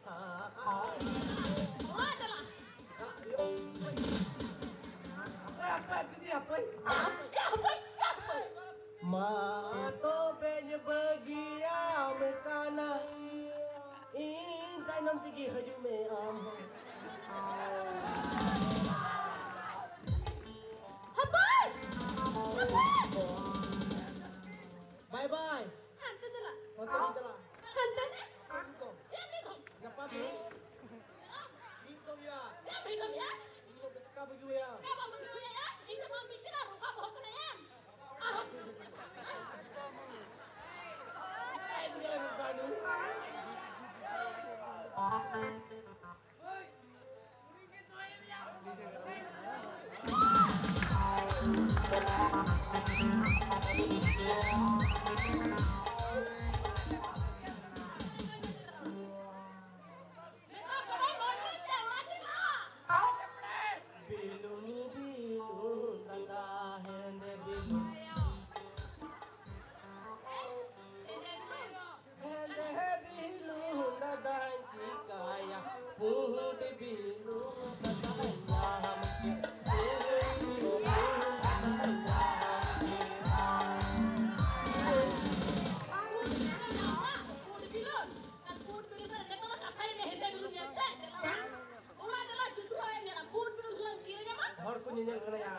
Wah, adalah. Apa ini apa? Capek. Mato benye bagia mekana intai nam sigi haju me am. Hapai. Bye bye. Hantar adalah. Hotel itulah. Hantar. Kom. Siapa kau? Siapa tu? Ikom ya. Siapa kau ya? Ikom ka baju ya. Kenapa begitu ya? Itu mau bikin apa? Kau mau kena ya? Ah. Ay, dia lupa dulu. Bilu tanda hende bilu hende bilu tanda cikaya pud bilu tanda bilu tanda hor ko nyel kana ya